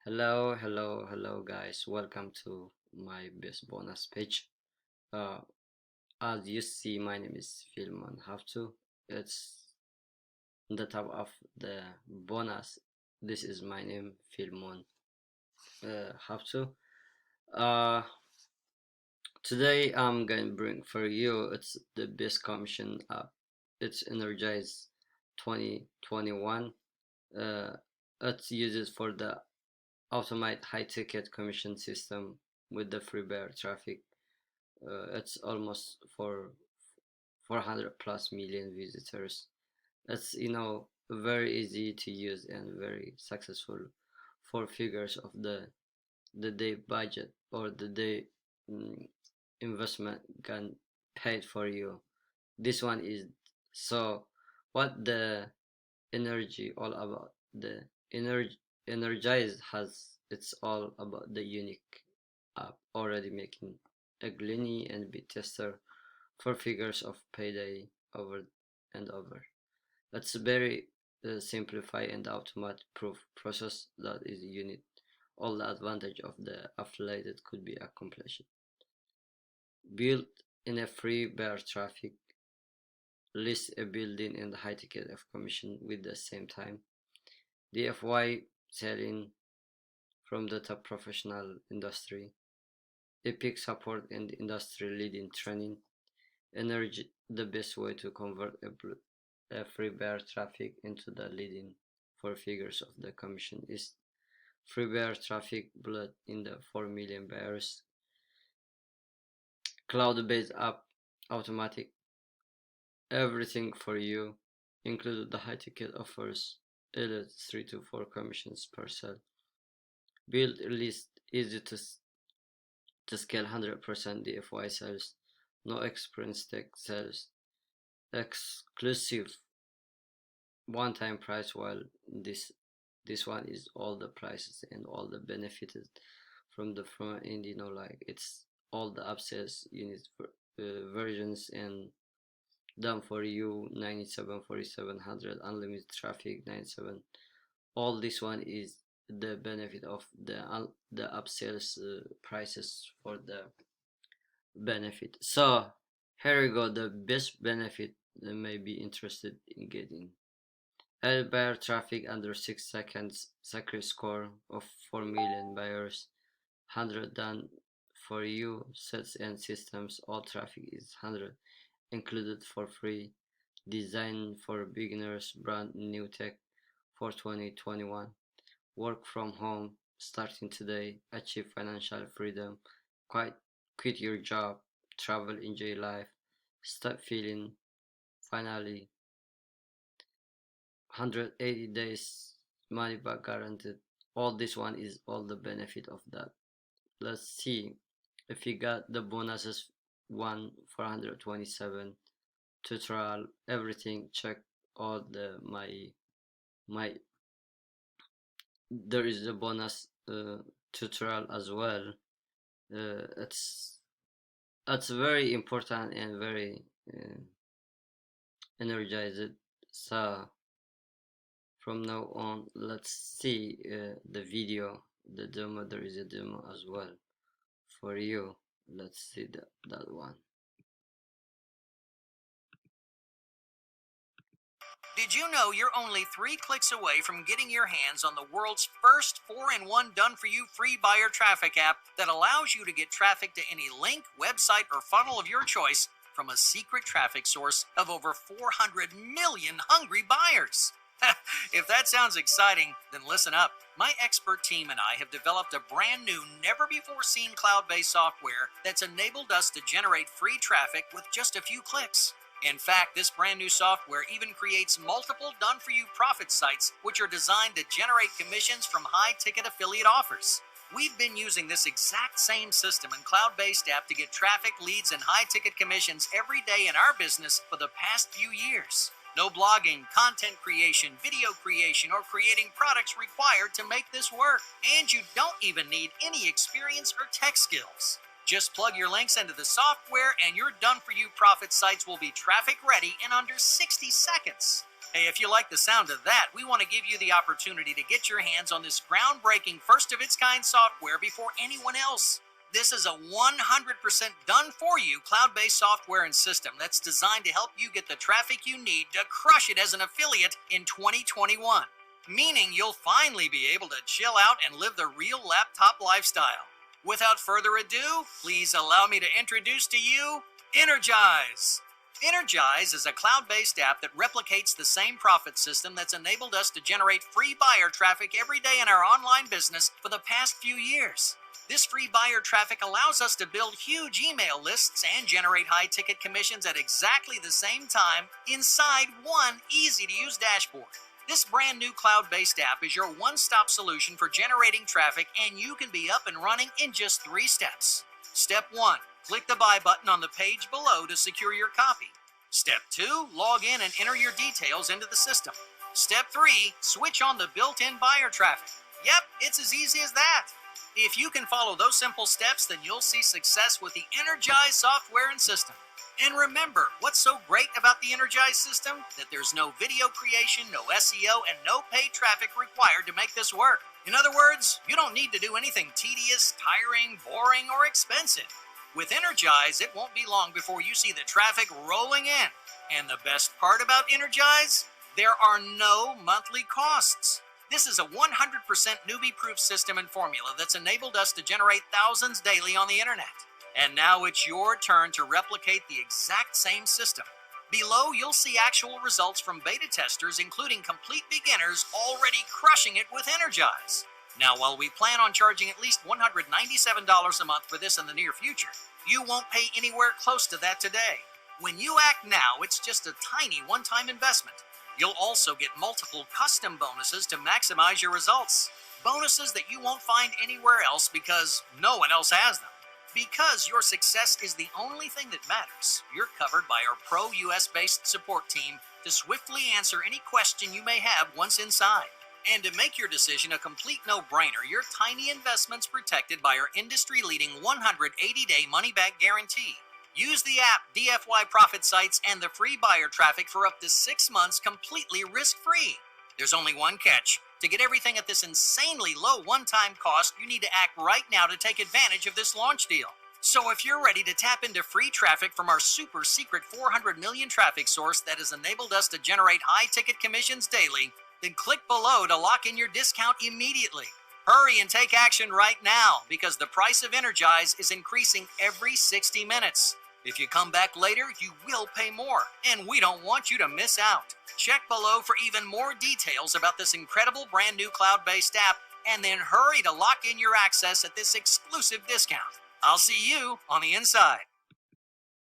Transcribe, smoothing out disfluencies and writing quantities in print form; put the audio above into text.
Hello, guys. Welcome to my best bonus page. Uh, as you see, my name is Filmon Have to. It's the top of the bonus. This is my name, Filmon Have to. Uh, Today I'm going to bring for you. It's the best commission app. It's Energize 2021. Uh, it's used for the automate high ticket commission system with the free bear traffic. It's almost for 400 plus million visitors. It's very easy to use and very successful for figures of the day budget or the day mm, investment can paid for you. This one is so what the energy all about. The energy Energize has it's all about the unique app already making a gliny and bit tester for figures of payday over and over. That's a very simplified and automatic proof process that is unit. All the advantage of the affiliated could be accomplished. Built in a free bear traffic, list a building and high ticket of commission with the same time. The FY selling from the top professional industry, epic support and industry leading training, energy the best way to convert a free bear traffic into the leading four figures of the commission is free bear traffic blood in the 4 million bears, cloud-based app, automatic, everything for you, included the high ticket offers, elite 3 to 4 commissions per sale, build list easy to scale 100% DFY sales, no experience tech sales, exclusive one-time price, while this one is all the prices and all the benefits from the front end, like it's all the upsells units for versions and done for you 97 4700 unlimited traffic 97. All this one is the benefit of the upsells prices for the benefit. So here we go, the best benefit that may be interested in getting. Add buyer traffic under 6 seconds, secret score of 4 million buyers, 100 done for you, sets and systems, all traffic is 100, included for free, designed for beginners, brand new tech for 2021, work from home, starting today, achieve financial freedom, quite quit your job, travel, enjoy life, stop feeling, finally 180 days money back guaranteed. All this one is all the benefit of that. Let's see if you got the bonuses. 1 427 tutorial, everything. Check all the my there is a bonus tutorial as well. It's very important and very energized. So from now on, let's see the video, the demo. There is a demo as well for you. Let's see that one. Did you know you're only 3 clicks away from getting your hands on the world's first 4-in-1 done-for-you free buyer traffic app that allows you to get traffic to any link, website, or funnel of your choice from a secret traffic source of over 400 million hungry buyers? If that sounds exciting, then listen up. My expert team and I have developed a brand new, never-before-seen cloud-based software that's enabled us to generate free traffic with just a few clicks. In fact, this brand new software even creates multiple done-for-you profit sites, which are designed to generate commissions from high-ticket affiliate offers. We've been using this exact same system and cloud-based app to get traffic, leads, and high-ticket commissions every day in our business for the past few years. No blogging, content creation, video creation, or creating products required to make this work. And you don't even need any experience or tech skills. Just plug your links into the software and your done-for-you profit sites will be traffic ready in under 60 seconds. Hey, if you like the sound of that, we want to give you the opportunity to get your hands on this groundbreaking, first of its kind software before anyone else. This is a 100% done for you cloud based software and system that's designed to help you get the traffic you need to crush it as an affiliate in 2021. Meaning you'll finally be able to chill out and live the real laptop lifestyle. Without further ado, please allow me to introduce to you Energize. Energize is a cloud-based app that replicates the same profit system that's enabled us to generate free buyer traffic every day in our online business for the past few years. This free buyer traffic allows us to build huge email lists and generate high-ticket commissions at exactly the same time inside one easy-to-use dashboard. This brand new cloud-based app is your one-stop solution for generating traffic, and you can be up and running in just 3 steps. Step 1. Click the buy button on the page below to secure your copy. Step 2. Log in and enter your details into the system. Step 3. Switch on the built-in buyer traffic. Yep, it's as easy as that. If you can follow those simple steps, then you'll see success with the Energize software and system. And remember, what's so great about the Energize system? That there's no video creation, no SEO, and no paid traffic required to make this work. In other words, you don't need to do anything tedious, tiring, boring, or expensive. With Energize, it won't be long before you see the traffic rolling in. And the best part about Energize? There are no monthly costs. This is a 100% newbie-proof system and formula that's enabled us to generate thousands daily on the internet. And now it's your turn to replicate the exact same system. Below, you'll see actual results from beta testers, including complete beginners already crushing it with Energize. Now, while we plan on charging at least $197 a month for this in the near future, you won't pay anywhere close to that today. When you act now, it's just a tiny one-time investment. You'll also get multiple custom bonuses to maximize your results. Bonuses that you won't find anywhere else because no one else has them. Because your success is the only thing that matters, you're covered by our pro US-based support team to swiftly answer any question you may have once inside. And to make your decision a complete no-brainer, your tiny investment's protected by our industry-leading 180-day money-back guarantee. Use the app, DFY Profit Sites, and the free buyer traffic for up to 6 months completely risk-free. There's only one catch. To get everything at this insanely low one-time cost, you need to act right now to take advantage of this launch deal. So if you're ready to tap into free traffic from our super secret 400 million traffic source that has enabled us to generate high-ticket commissions daily, then click below to lock in your discount immediately. Hurry and take action right now, because the price of Energize is increasing every 60 minutes. If you come back later, you will pay more, and we don't want you to miss out. Check below for even more details about this incredible brand new cloud-based app, and then hurry to lock in your access at this exclusive discount. I'll see you on the inside.